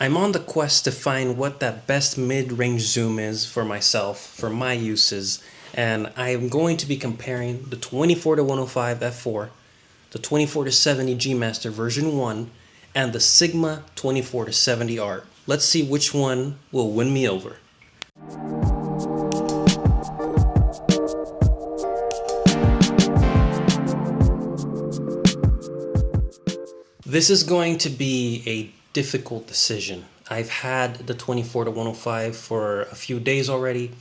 I'm on the quest to find what that best mid-range zoom is for myself, for my uses, and I'm going to be comparing the 24-105 f4, the 24-70 G Master version 1, and the Sigma 24-70R. Let's see which one will win me over. This is going to be a difficult decision. I've had the 24-105 for a few days already,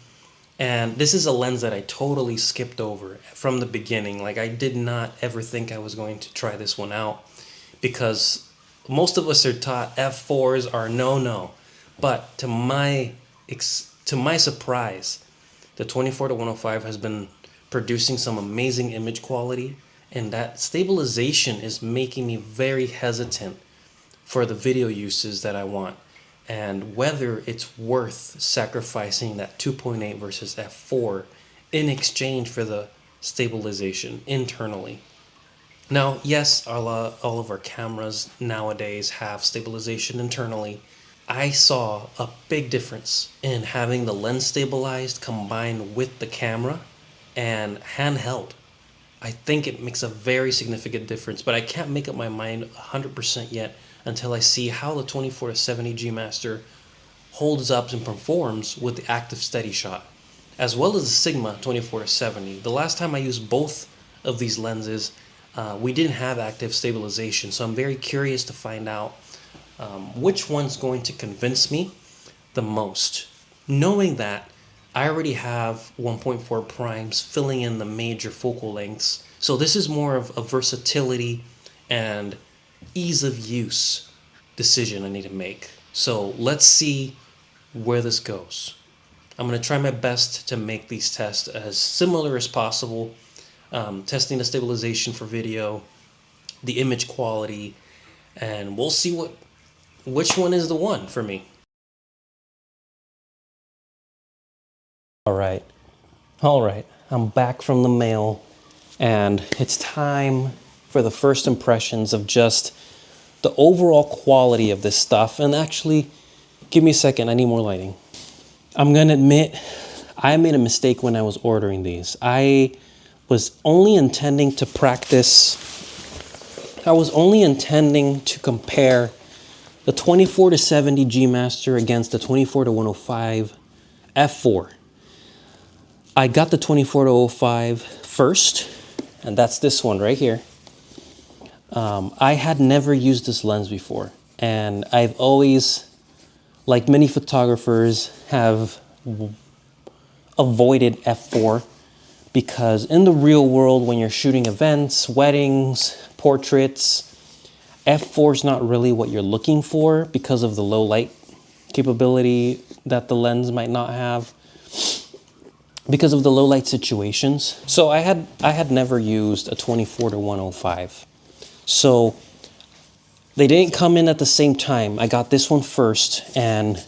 and this is a lens that I totally skipped over from the beginning. Like, I did not ever think I was going to try this one out because most of us are taught f4s are no. But to my surprise, the 24-105 has been producing some amazing image quality, and that stabilization is making me very hesitant for the video uses that I want, and whether it's worth sacrificing that 2.8 versus f4 in exchange for the stabilization internally. Now, yes, all of our cameras nowadays have stabilization internally. I saw a big difference in having the lens stabilized combined with the camera and handheld. I think it makes a very significant difference, but I can't make up my mind 100% yet until I see how the 24-70 G Master holds up and performs with the active steady shot, as well as the Sigma 24-70. The last time I used both of these lenses, we didn't have active stabilization, so I'm very curious to find out which one's going to convince me the most, knowing that I already have 1.4 primes filling in the major focal lengths. So this is more of a versatility and ease of use decision I need to make. So let's see where this goes. I'm going to try my best to make these tests as similar as possible, testing the stabilization for video, the image quality, and we'll see which one is the one for me. All right, I'm back from the mail, and it's time for the first impressions of just the overall quality of this stuff. And actually, give me a second, I need more lighting. I'm gonna admit, I made a mistake when I was ordering these. I was only intending to practice, I was only intending to compare the 24-70 G Master against the 24-105 f4. I got the 24-105 first, and that's this one right here. I had never used this lens before, and I've always, like many photographers, have avoided f4 because in the real world, when you're shooting events, weddings, portraits, f4 is not really what you're looking for because of the low light capability that the lens might not have, because of the low light situations. So I had never used a 24-105. So they didn't come in at the same time. I got this one first, and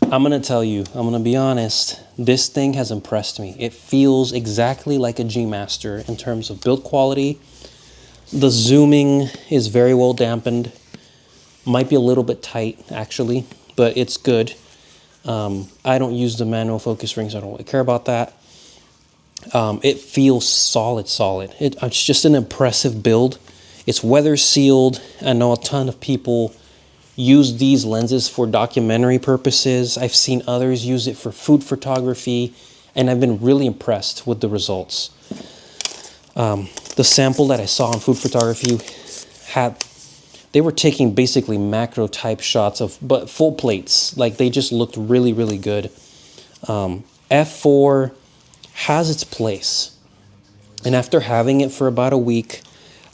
I'm gonna tell you, I'm gonna be honest, this thing has impressed me. It feels exactly like a G Master in terms of build quality. The zooming is very well dampened. Might be a little bit tight actually, but it's good. I don't use the manual focus rings. I don't really care about that. It feels solid. It's just an impressive build. It's weather sealed. I know a ton of people use these lenses for documentary purposes. I've seen others use it for food photography, and I've been really impressed with the results. The sample that I saw on food photography they were taking basically macro type shots but full plates. Like, they just looked really good. F4 has its place, and after having it for about a week,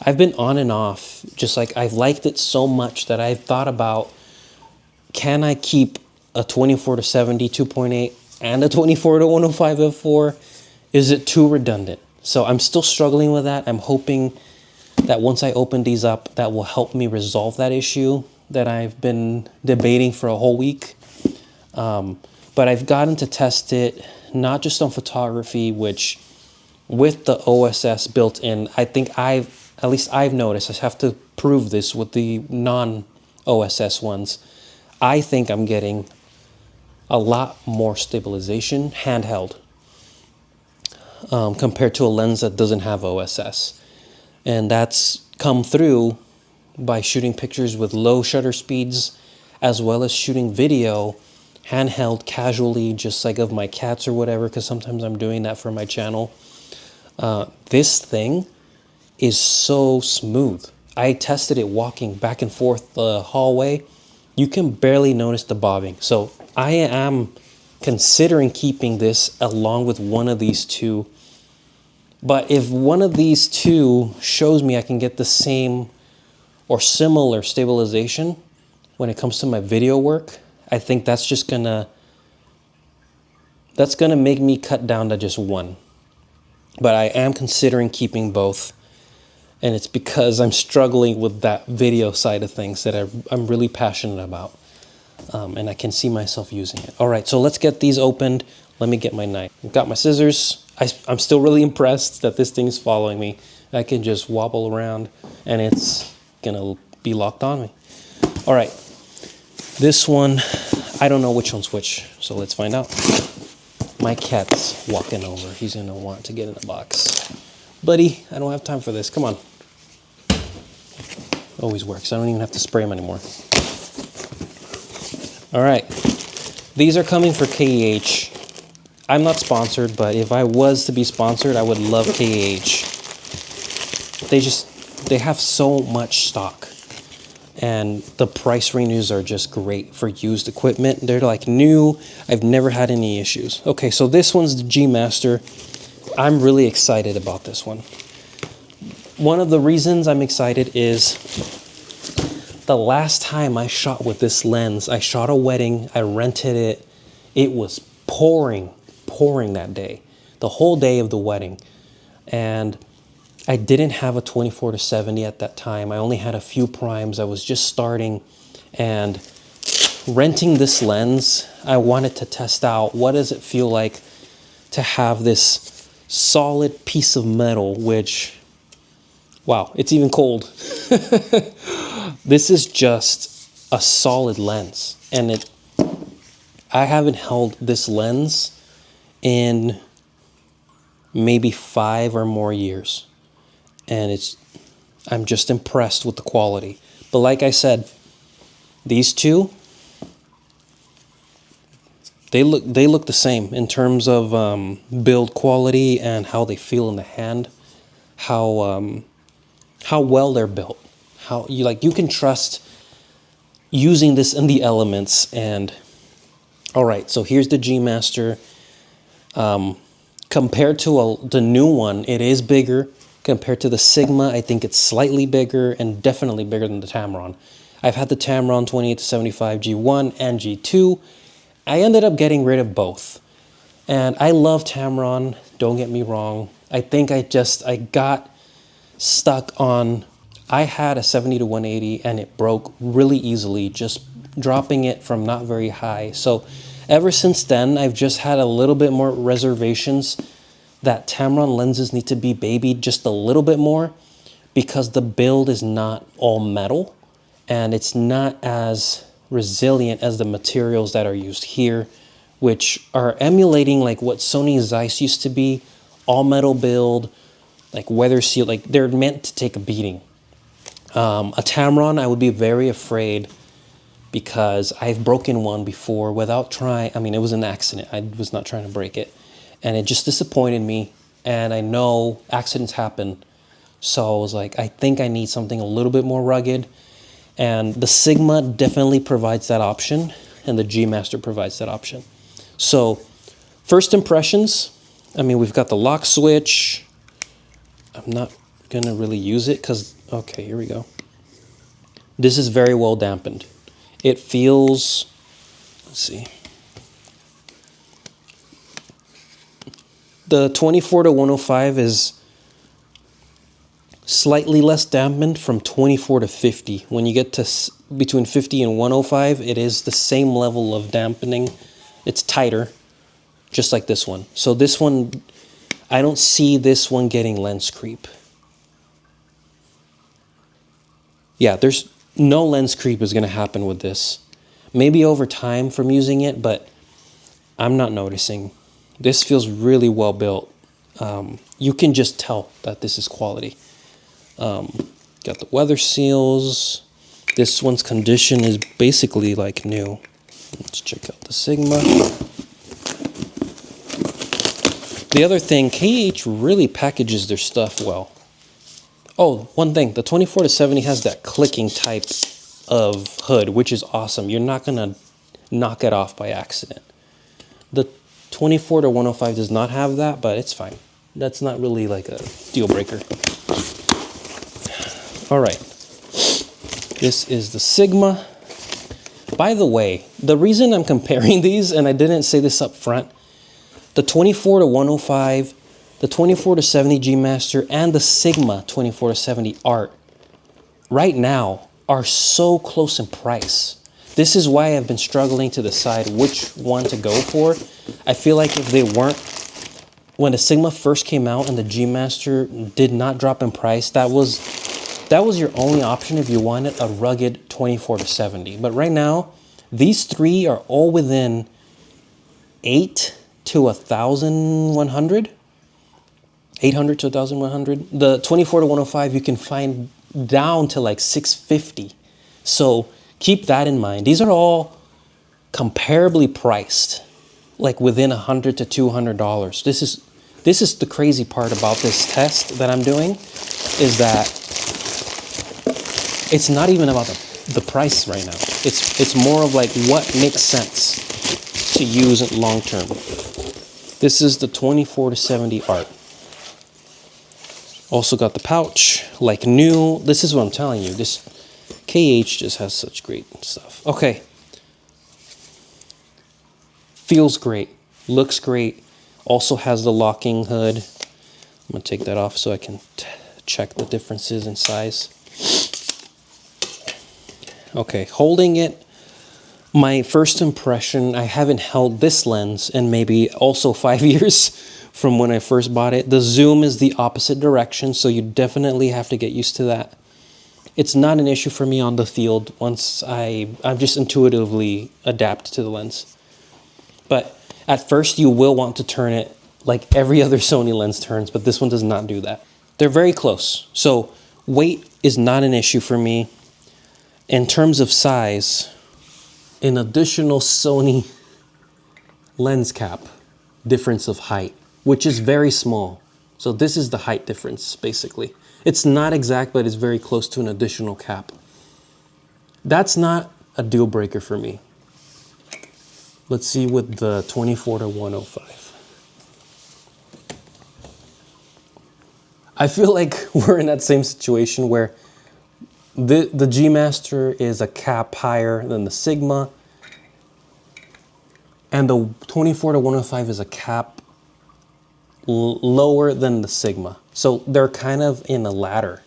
I've been on and off. Just like, I've liked it so much that I've thought about, can I keep a 24-70 2.8 and a 24-105 f4? Is it too redundant? So I'm still struggling with that. I'm hoping that once I open these up, that will help me resolve that issue that I've been debating for a whole week. But I've gotten to test it, not just on photography, which with the OSS built in, I think at least I've noticed, I have to prove this with the non-OSS ones. I think I'm getting a lot more stabilization handheld compared to a lens that doesn't have OSS. And that's come through by shooting pictures with low shutter speeds, as well as shooting video handheld casually, just like of my cats or whatever, because sometimes I'm doing that for my channel. This thing is so smooth. I tested it walking back and forth the hallway. You can barely notice the bobbing. So I am considering keeping this along with one of these two. But if one of these two shows me I can get the same or similar stabilization when it comes to my video work, I think that's just gonna make me cut down to just one. But I am considering keeping both. And it's because I'm struggling with that video side of things that I'm really passionate about. And I can see myself using it. All right, so let's get these opened. Let me get my knife. I've got my scissors. I'm still really impressed that this thing's following me. I can just wobble around and it's gonna be locked on me. All right, this one, I don't know which one's which, so let's find out. My cat's walking over. He's gonna want to get in the box. Buddy, I don't have time for this, come on. Always works, I don't even have to spray him anymore. All right, these are coming for KEH. I'm not sponsored, but if I was to be sponsored, I would love KEH. They have so much stock, and the price ranges are just great for used equipment. They're like new. I've never had any issues. Okay, so this one's the G Master. I'm really excited about this one. One of the reasons I'm excited is the last time I shot with this lens, I shot a wedding, I rented it. It was pouring that day, the whole day of the wedding. And I didn't have a 24-70 at that time. I only had a few primes. I was just starting, and renting this lens, I wanted to test out what does it feel like to have this solid piece of metal, which, wow, it's even cold. This is just a solid lens, and I haven't held this lens in maybe 5 or more years, and I'm just impressed with the quality. But like I said, these two, they look the same in terms of build quality and how they feel in the hand, how well they're built, how you can trust using this in the elements. And all right, so here's the G Master. Compared to the new one, it is bigger. Compared to the Sigma, I think it's slightly bigger and definitely bigger than the Tamron. I've had the Tamron 28-75 G1 and G2. I ended up getting rid of both. And I love Tamron, don't get me wrong. I think I got stuck on, I had a 70-180 and it broke really easily, just dropping it from not very high. So ever since then, I've just had a little bit more reservations that Tamron lenses need to be babied just a little bit more, because the build is not all metal and it's not as resilient as the materials that are used here, which are emulating like what Sony Zeiss used to be, all metal build, like weather seal, like they're meant to take a beating. A Tamron, I would be very afraid, because I've broken one before without trying. I mean, it was an accident. I was not trying to break it. And it just disappointed me. And I know accidents happen. So I was like, I think I need something a little bit more rugged. And the Sigma definitely provides that option. And the G Master provides that option. So first impressions, I mean, we've got the lock switch. I'm not going to really use it because, okay, here we go. This is very well dampened. It feels, let's see. The 24-105 is slightly less dampened from 24 to 50. When you get to between 50 and 105, it is the same level of dampening. It's tighter, just like this one. So this one, I don't see this one getting lens creep. Yeah, there's no lens creep is going to happen with this. Maybe over time from using it, but I'm not noticing. This feels really well built. You can just tell that this is quality. Got the weather seals. This one's condition is basically like new. Let's check out the Sigma. The other thing, KH really packages their stuff well. Oh, one thing, the 24-70 has that clicking type of hood, which is awesome. You're not gonna knock it off by accident. The 24-105 does not have that, but it's fine. That's not really like a deal breaker. All right, this is the Sigma. By the way, the reason I'm comparing these, and I didn't say this up front, the 24-105, the 24-70 G Master, and the Sigma 24-70 Art right now are so close in price. This is why I've been struggling to decide which one to go for. I feel like if they weren't, when the Sigma first came out and the G Master did not drop in price, that was your only option if you wanted a rugged 24-70. But right now, these three are all within 8 to 1,100. 800 to 1,100. The 24-105 you can find down to like 650. So keep that in mind. These are all comparably priced, like within $100 to $200. This is the crazy part about this test that I'm doing, is that it's not even about the price right now. It's more of like what makes sense to use long term. This is the 24-70 Art. Also got the pouch, like new. This is what I'm telling you. This KH just has such great stuff. Okay. Feels great. Looks great. Also has the locking hood. I'm going to take that off so I can check the differences in size. Okay, holding it. My first impression, I haven't held this lens in maybe also 5 years from when I first bought it. The zoom is the opposite direction, so you definitely have to get used to that. It's not an issue for me on the field once I'm just intuitively adapt to the lens. But at first you will want to turn it like every other Sony lens turns, but this one does not do that. They're very close, so weight is not an issue for me. In terms of size, an additional Sony lens cap difference of height, which is very small. So this is the height difference, basically. It's not exact, but it's very close to an additional cap. That's not a deal breaker for me. Let's see with the 24-105. I feel like we're in that same situation where the G Master is a cap higher than the Sigma, and the 24-105 is a cap lower than the Sigma. So they're kind of in a ladder,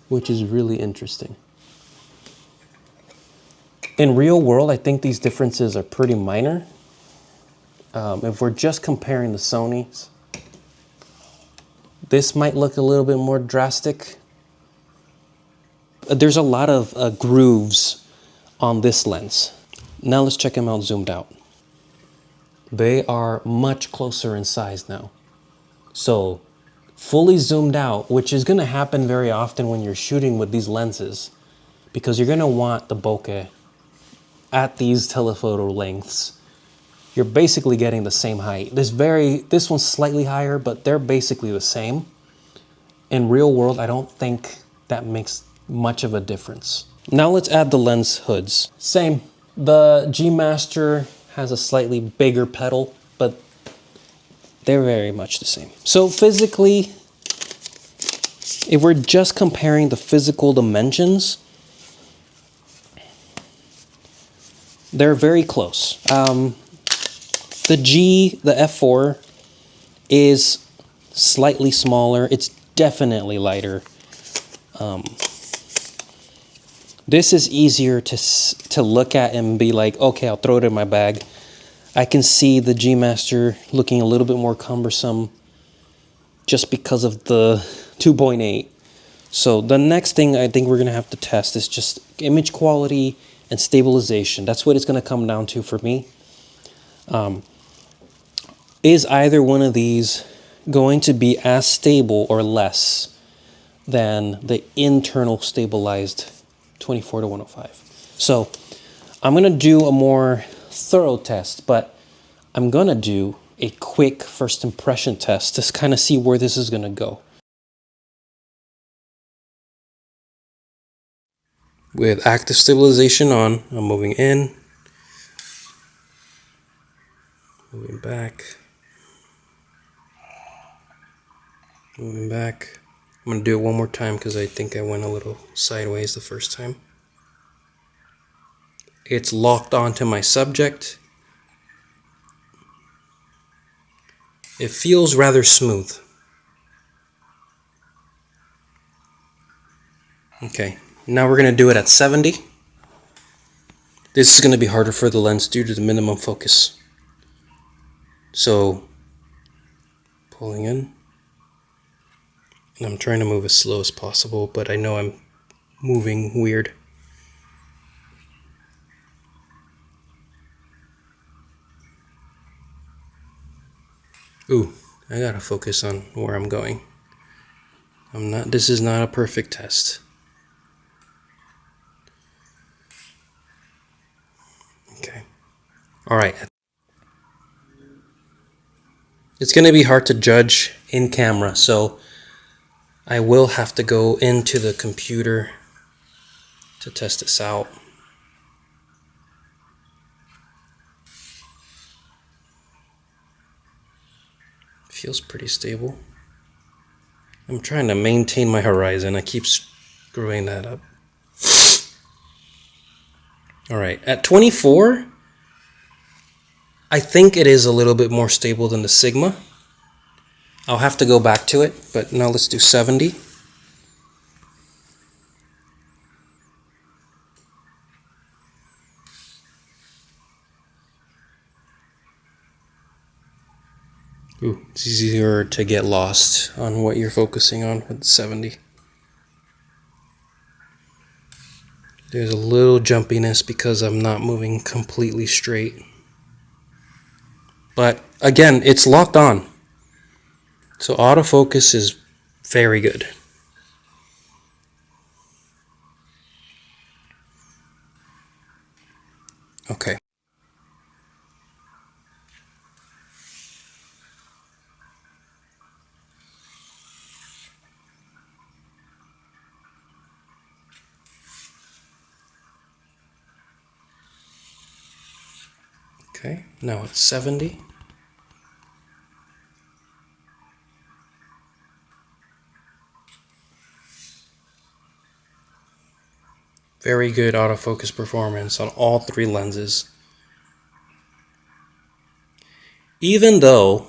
which is really interesting. In real world, I think these differences are pretty minor. If we're just comparing the Sonys, this might look a little bit more drastic. There's a lot of grooves on this lens. Now let's check them out zoomed out. They are much closer in size now. So fully zoomed out, which is gonna happen very often when you're shooting with these lenses, because you're gonna want the bokeh at these telephoto lengths. You're basically getting the same height. This one's slightly higher, but they're basically the same. In real world, I don't think that makes much of a difference. Now let's add the lens hoods. Same. The G Master has a slightly bigger pedal, but they're very much the same. So physically, if we're just comparing the physical dimensions, they're very close. The F4 is slightly smaller. It's definitely lighter. This is easier to look at and be like, okay, I'll throw it in my bag. I can see the G Master looking a little bit more cumbersome just because of the 2.8. So the next thing I think we're gonna have to test is just image quality and stabilization. That's what it's going to come down to for me. Is either one of these going to be as stable or less than the internal stabilized 24-105? So I'm going to do a more thorough test, but I'm going to do a quick first impression test to kind of see where this is going to go. With active stabilization on, I'm moving in, moving back, moving back. I'm going to do it one more time because I think I went a little sideways the first time. It's locked onto my subject. It feels rather smooth. Okay, now we're going to do it at 70. This is going to be harder for the lens due to the minimum focus. So, pulling in. And I'm trying to move as slow as possible, but I know I'm moving weird. Ooh, I gotta focus on where I'm going. This is not a perfect test. Okay. Alright. It's gonna be hard to judge in camera, so I will have to go into the computer to test this out. Feels pretty stable. I'm trying to maintain my horizon. I keep screwing that up. Alright, at 24, I think it is a little bit more stable than the Sigma. I'll have to go back to it, but now let's do 70. Ooh, it's easier to get lost on what you're focusing on with 70. There's a little jumpiness because I'm not moving completely straight. But again, it's locked on. So autofocus is very good. Okay. Okay, now it's 70. Very good autofocus performance on all three lenses. Even though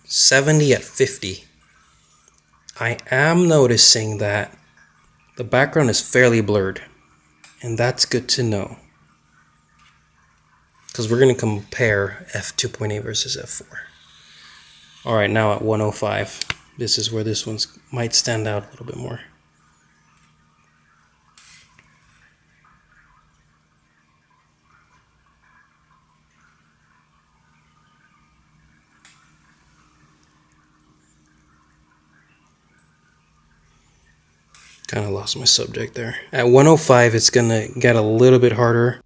70 at 50, I am noticing that the background is fairly blurred, and that's good to know. Because we're going to compare f2.8 versus f4. Alright, now at 105, this is where this one might stand out a little bit more. Kind of lost my subject there. At 105, it's going to get a little bit harder.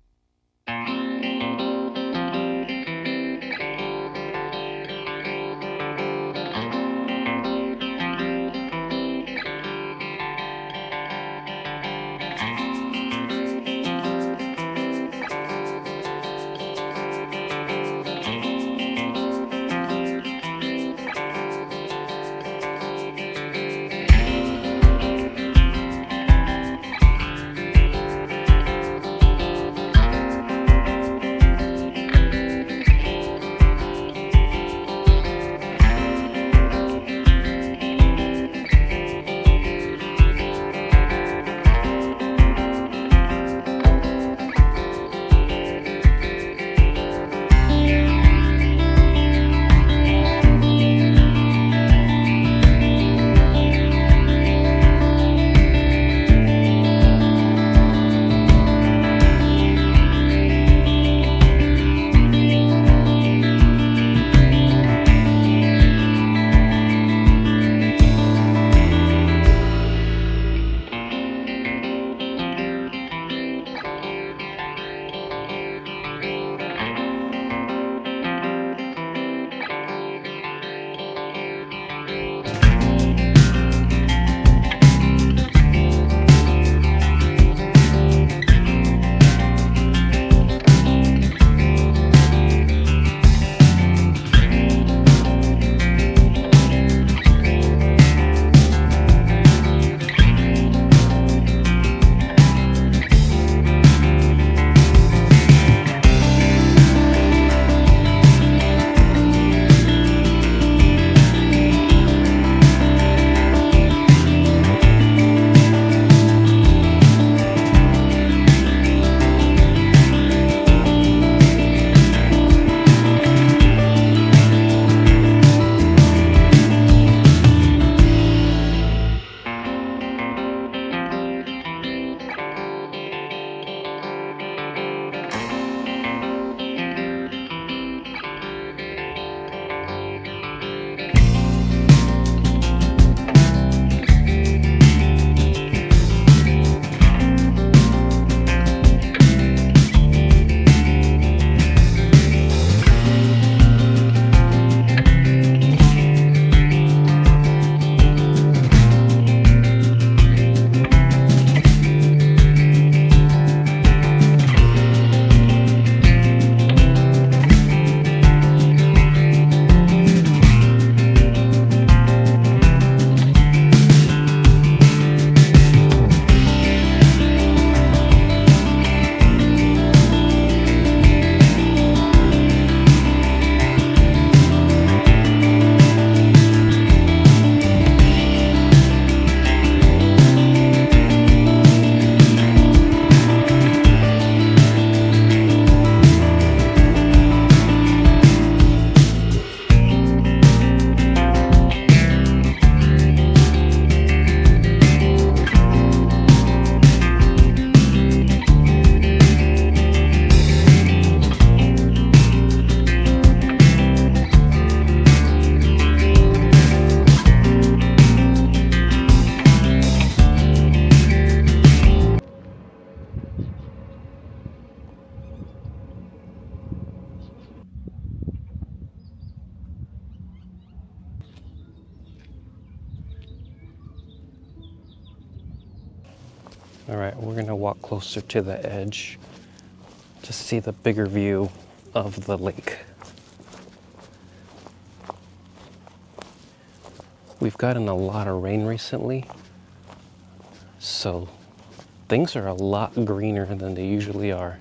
All right, we're gonna walk closer to the edge to see the bigger view of the lake. We've gotten a lot of rain recently, so things are a lot greener than they usually are.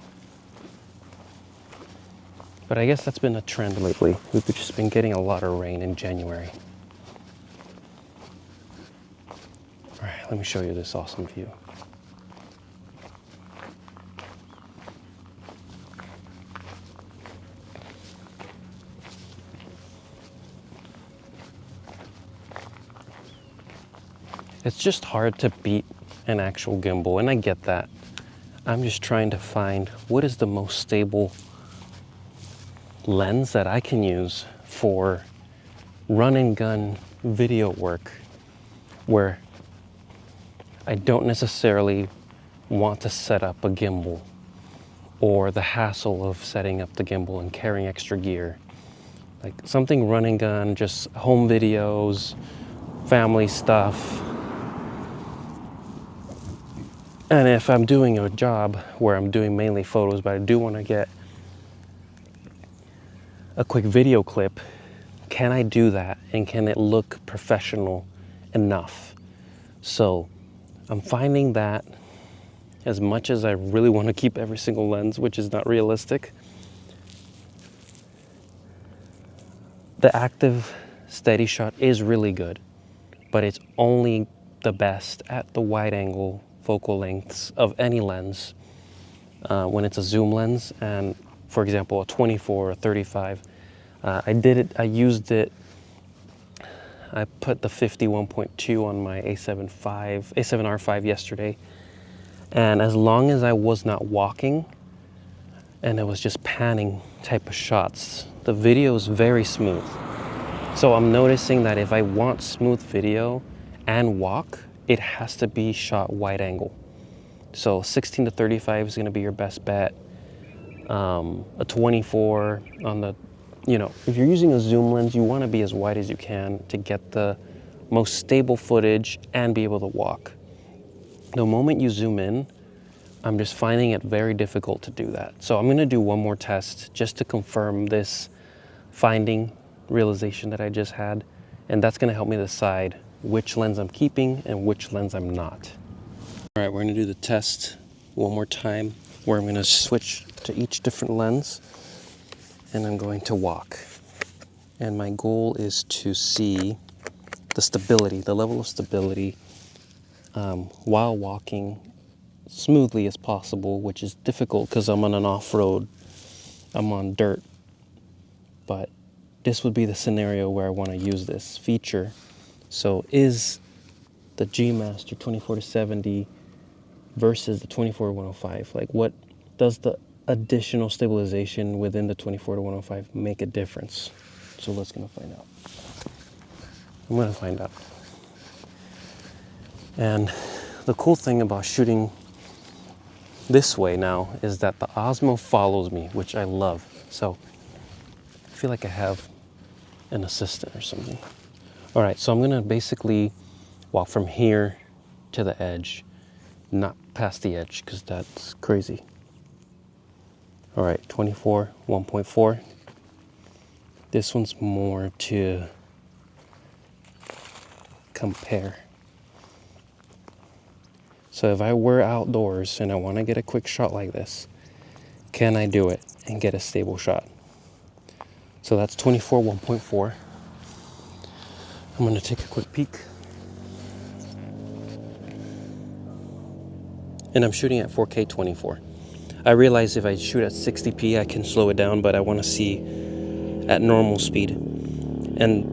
But I guess that's been a trend lately. We've just been getting a lot of rain in January. All right, let me show you this awesome view. It's just hard to beat an actual gimbal, and I get that. I'm just trying to find what is the most stable lens that I can use for run and gun video work where I don't necessarily want to set up a gimbal or the hassle of setting up the gimbal and carrying extra gear. Like something run and gun, just home videos, family stuff. And if I'm doing a job where I'm doing mainly photos, but I do want to get a quick video clip, can I do that and can it look professional enough? So I'm finding that as much as I really want to keep every single lens, which is not realistic, the active steady shot is really good, but it's only the best at the wide angle focal lengths of any lens when it's a zoom lens. And for example, a 24 or 35, I used it, I put the 51.2 on my A7R5 yesterday, and as long as I was not walking and it was just panning type of shots, the video is very smooth. So I'm noticing that if I want smooth video and walk, it has to be shot wide angle. So 16 to 35 is going to be your best bet. A 24 on the, if you're using a zoom lens, you want to be as wide as you can to get the most stable footage and be able to walk. The moment you zoom in, I'm just finding it very difficult to do that. So I'm going to do one more test just to confirm this realization that I just had, and that's going to help me decide which lens I'm keeping and which lens I'm not. All right, we're going to do the test one more time where I'm going to switch to each different lens and I'm going to walk. And my goal is to see the stability, the level of stability while walking smoothly as possible, which is difficult because I'm on an off-road, I'm on dirt. But this would be the scenario where I want to use this feature. So is the G Master 24-70 versus the 24-105, like what does the additional stabilization within the 24-105 make a difference? So let's gonna find out. I'm gonna find out. And the cool thing about shooting this way now is that the Osmo follows me, which I love. So I feel like I have an assistant or something. All right, so I'm gonna basically walk from here to the edge, not past the edge because that's crazy. All right, 24, 1.4. This one's more to compare. So if I were outdoors and I want to get a quick shot like this, can I do it and get a stable shot? So that's 24, 1.4. I'm going to take a quick peek. And I'm shooting at 4K 24. I realize if I shoot at 60p, I can slow it down, but I want to see at normal speed. And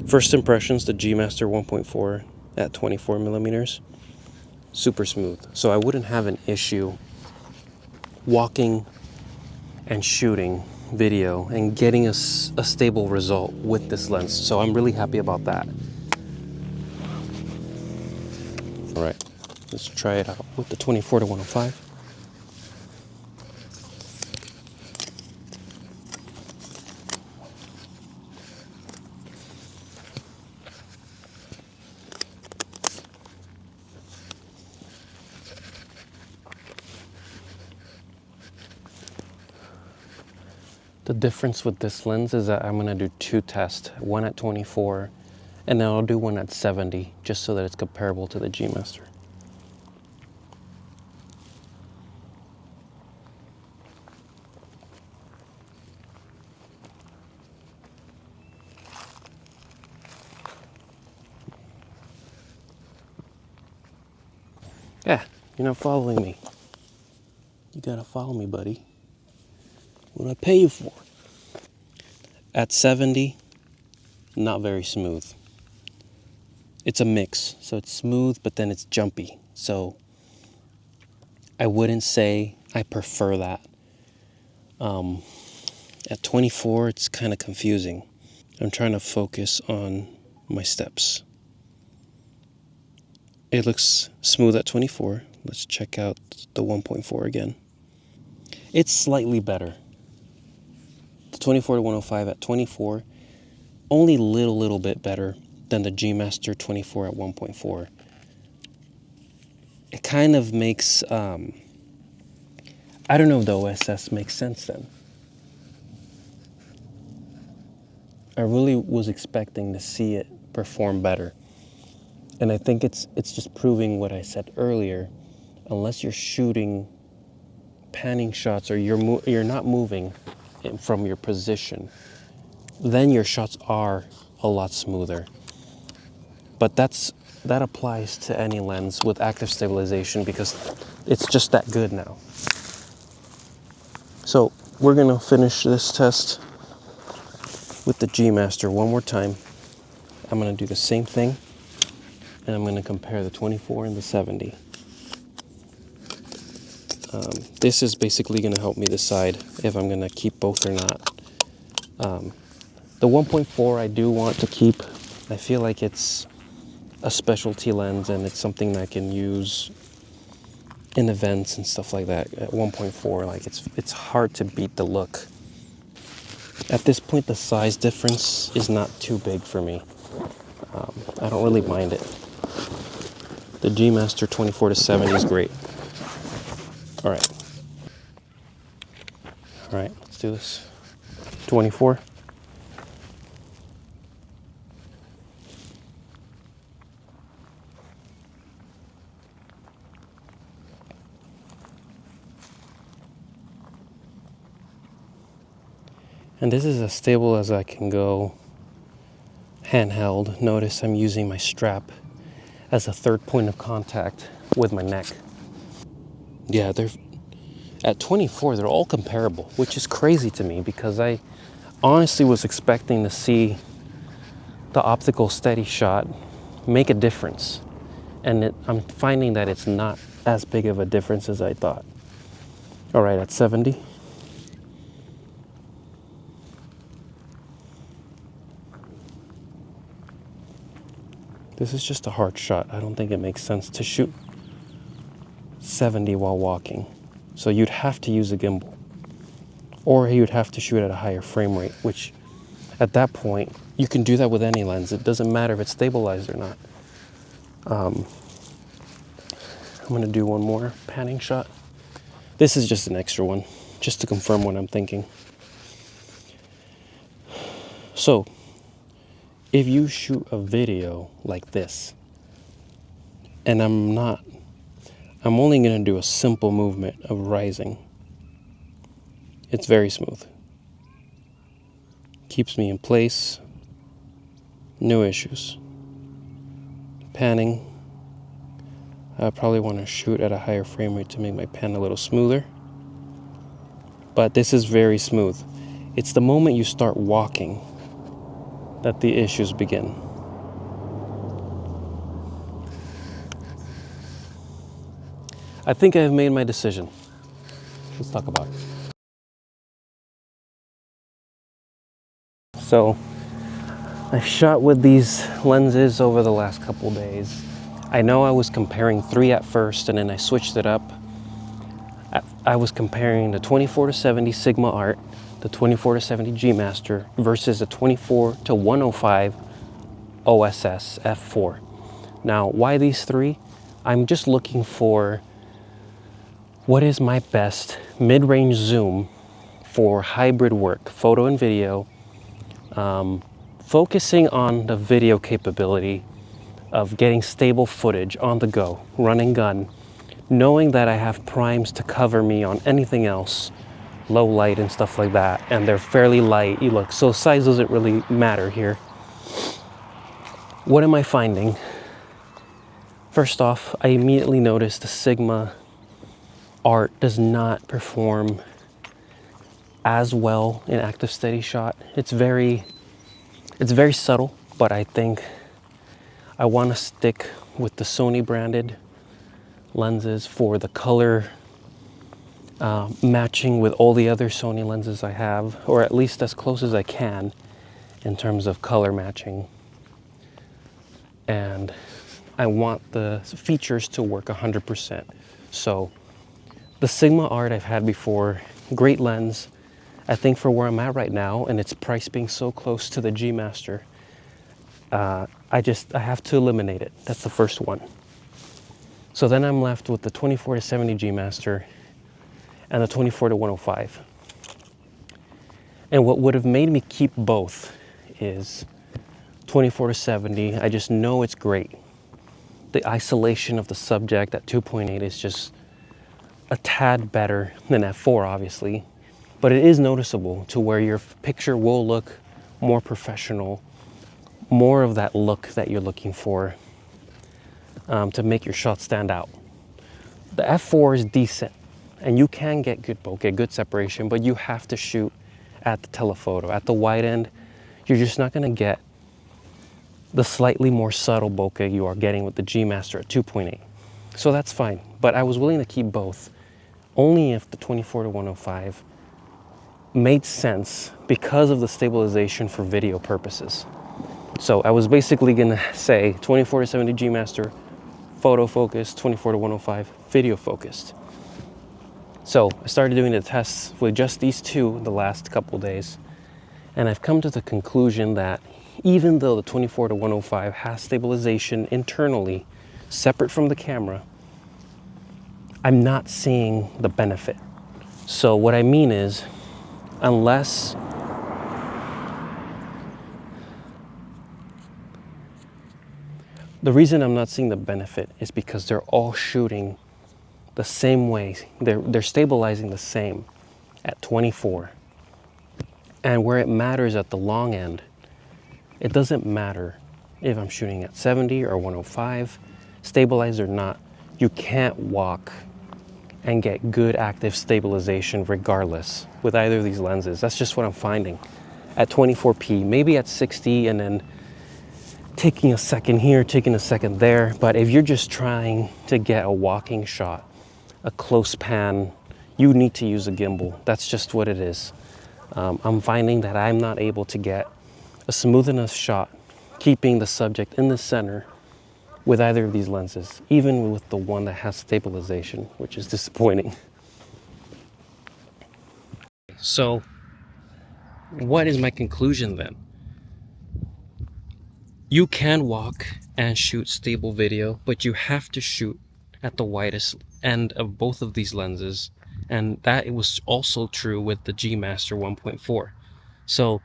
first impressions, the G Master 1.4 at 24 millimeters, super smooth. So I wouldn't have an issue walking and shooting video and getting a stable result with this lens. So I'm really happy about that. All right, let's try it out with the 24-105. The difference with this lens is that I'm gonna do two tests, one at 24, and then I'll do one at 70, just so that it's comparable to the G Master. Yeah, you're not following me. You gotta follow me, buddy. What do I pay you for? At 70, not very smooth. It's a mix, so it's smooth, but then it's jumpy. So I wouldn't say I prefer that. At 24, it's kind of confusing. I'm trying to focus on my steps. It looks smooth at 24. Let's check out the 1.4 again. It's slightly better. The 24-105 at 24, only little bit better than the G Master 24 at 1.4. It kind of makes, I don't know if the OSS makes sense then. I really was expecting to see it perform better. And I think it's just proving what I said earlier. Unless you're shooting panning shots or you're not moving from your position, then your shots are a lot smoother. But that applies to any lens with active stabilization because it's just that good now. So we're gonna finish this test with the G Master one more time. I'm gonna do the same thing, and I'm gonna compare the 24 and the 70. This is basically gonna help me decide if I'm gonna keep both or not. The 1.4 I do want to keep. I feel like it's a specialty lens and it's something that I can use in events and stuff like that. At 1.4, like it's hard to beat the look. At this point, the size difference is not too big for me. I don't really mind it. The G Master 24-70 is great. All right, let's do this. 24. And this is as stable as I can go handheld. Notice I'm using my strap as a third point of contact with my neck. Yeah, at 24, they're all comparable, which is crazy to me because I honestly was expecting to see the optical steady shot make a difference. And I'm finding that it's not as big of a difference as I thought. All right, at 70. This is just a hard shot. I don't think it makes sense to shoot 70 while walking. So you'd have to use a gimbal. Or you'd have to shoot at a higher frame rate, which at that point, you can do that with any lens. It doesn't matter if it's stabilized or not. I'm gonna do one more panning shot. This is just an extra one, just to confirm what I'm thinking. So, if you shoot a video like this, and I'm only gonna do a simple movement of rising. It's very smooth. Keeps me in place, no issues. Panning, I probably wanna shoot at a higher frame rate to make my pan a little smoother. But this is very smooth. It's the moment you start walking that the issues begin. I think I've made my decision. Let's talk about it. So, I've shot with these lenses over the last couple days. I know I was comparing 3 at first and then I switched it up. I was comparing the 24-70 Sigma Art, the 24-70 G Master versus the 24-105 OSS F4. Now, why these three? I'm just looking for what is my best mid-range zoom for hybrid work, photo and video, focusing on the video capability of getting stable footage on the go, run and gun, knowing that I have primes to cover me on anything else, low light and stuff like that, and they're fairly light. You look, so size doesn't really matter here. What am I finding? First off, I immediately noticed the Sigma art does not perform as well in active steady shot. It's very subtle, but I think I want to stick with the Sony branded lenses for the color matching with all the other Sony lenses I have, or at least as close as I can in terms of color matching. And I want the features to work 100%. So the Sigma art I've had before, great lens. I think for where I'm at right now and its price being so close to the G Master, I have to eliminate it. That's the first one. So then I'm left with the 24-70 G Master and the 24-105. And what would have made me keep both is 24-70. I just know it's great. The isolation of the subject at 2.8 is just a tad better than f4, obviously, but it is noticeable to where your picture will look more professional, more of that look that you're looking for to make your shot stand out. The f4 is decent, and you can get good bokeh, good separation, but you have to shoot at the telephoto. At the wide end, you're just not going to get the slightly more subtle bokeh you are getting with the G Master at 2.8. So that's fine, but I was willing to keep both only if the 24-105 made sense because of the stabilization for video purposes. So I was basically gonna say 24-70 G Master, photo focused, 24-105 video focused. So I started doing the tests with just these two the last couple days, and I've come to the conclusion that even though the 24-105 has stabilization internally, separate from the camera, I'm not seeing the benefit. So what I mean is, unless the reason I'm not seeing the benefit is because they're all shooting the same way. They're stabilizing the same at 24. And where it matters at the long end, it doesn't matter if I'm shooting at 70 or 105, stabilized or not, you can't walk and get good active stabilization regardless with either of these lenses. That's just what I'm finding at 24p, maybe at 60 and then taking a second here, taking a second there. But if you're just trying to get a walking shot, a close pan, you need to use a gimbal. That's just what it is. I'm finding that I'm not able to get a smooth enough shot keeping the subject in the center with either of these lenses, even with the one that has stabilization, which is disappointing. So what is my conclusion then? You can walk and shoot stable video, but you have to shoot at the widest end of both of these lenses, and that was also true with the G Master 1.4. So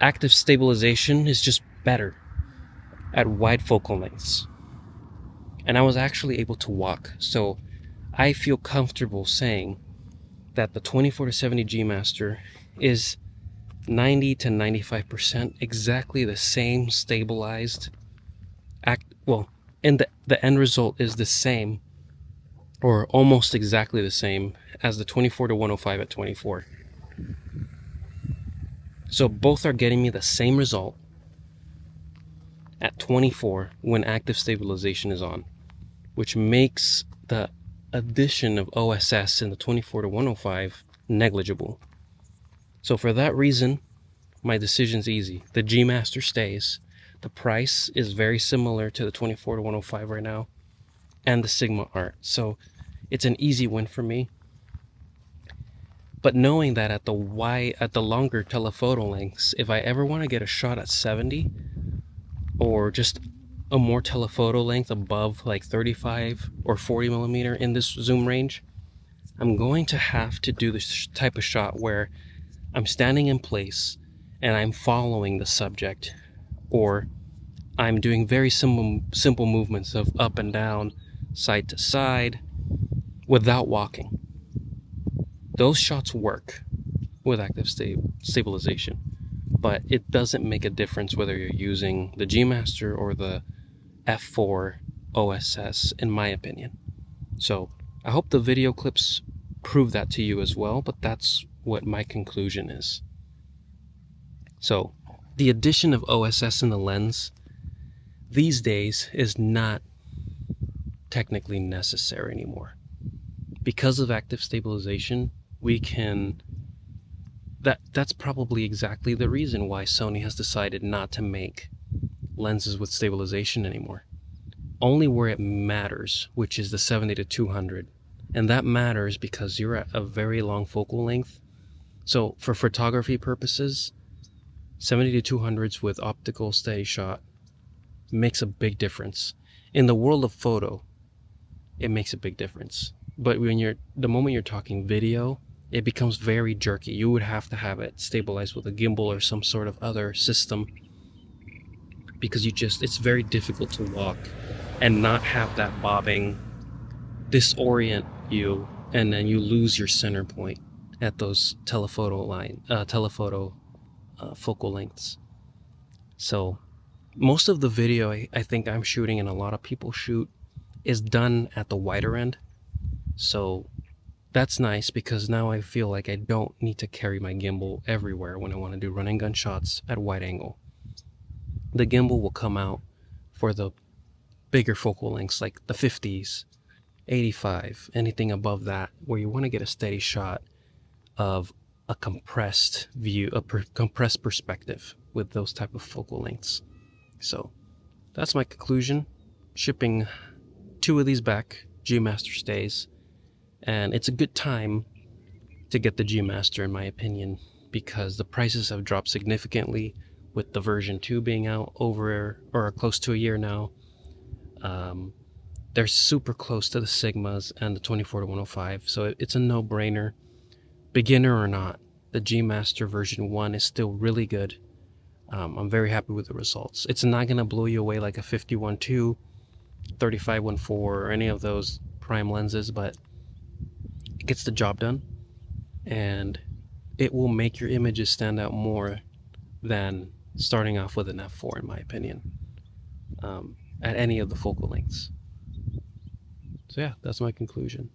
active stabilization is just better at wide focal lengths. And I was actually able to walk, so I feel comfortable saying that the 24-70 G Master is 90 to 95% exactly the same stabilized and the end result is the same or almost exactly the same as the 24-105 at 24. So both are getting me the same result at 24 when active stabilization is on, which makes the addition of OSS in the 24-105 negligible. So for that reason, my decision's easy. The G Master stays. The price is very similar to the 24-105 right now and the Sigma art. So it's an easy win for me. But knowing that at the longer telephoto lengths, if I ever want to get a shot at 70 or just a more telephoto length above like 35 or 40 millimeter in this zoom range, I'm going to have to do this type of shot where I'm standing in place and I'm following the subject, or I'm doing very simple movements of up and down, side to side, without walking. Those shots work with active stabilization, but it doesn't make a difference whether you're using the G Master or the F4 OSS, in my opinion. So I hope the video clips prove that to you as well, but that's what my conclusion is. So the addition of OSS in the lens these days is not technically necessary anymore. Because of active stabilization, we can... That's probably exactly the reason why Sony has decided not to make lenses with stabilization anymore. Only where it matters, which is the 70-200. And that matters because you're at a very long focal length. So for photography purposes, 70-200s with optical steady shot makes a big difference. In the world of photo, it makes a big difference. But the moment you're talking video, it becomes very jerky. You would have to have it stabilized with a gimbal or some sort of other system, because it's very difficult to walk and not have that bobbing disorient you, and then you lose your center point at those telephoto focal lengths. So most of the video I think I'm shooting, and a lot of people shoot, is done at the wider end. So that's nice, because now I feel like I don't need to carry my gimbal everywhere when I want to do run and gun shots at wide angle. The gimbal will come out for the bigger focal lengths, like the 50s, 85, anything above that, where you want to get a steady shot of a compressed view, compressed perspective with those type of focal lengths. So that's my conclusion. Shipping 2 of these back, G Master stays, and it's a good time to get the G Master, in my opinion, because the prices have dropped significantly with the version 2 being out over or close to a year now. They're super close to the Sigmas and the 24-105, so it's a no-brainer. Beginner or not, the G Master version 1 is still really good. I'm very happy with the results. It's not going to blow you away like a 51.2, 35-1.4, or any of those prime lenses, but it gets the job done, and it will make your images stand out more than starting off with an F4, in my opinion, at any of the focal lengths. So yeah, that's my conclusion.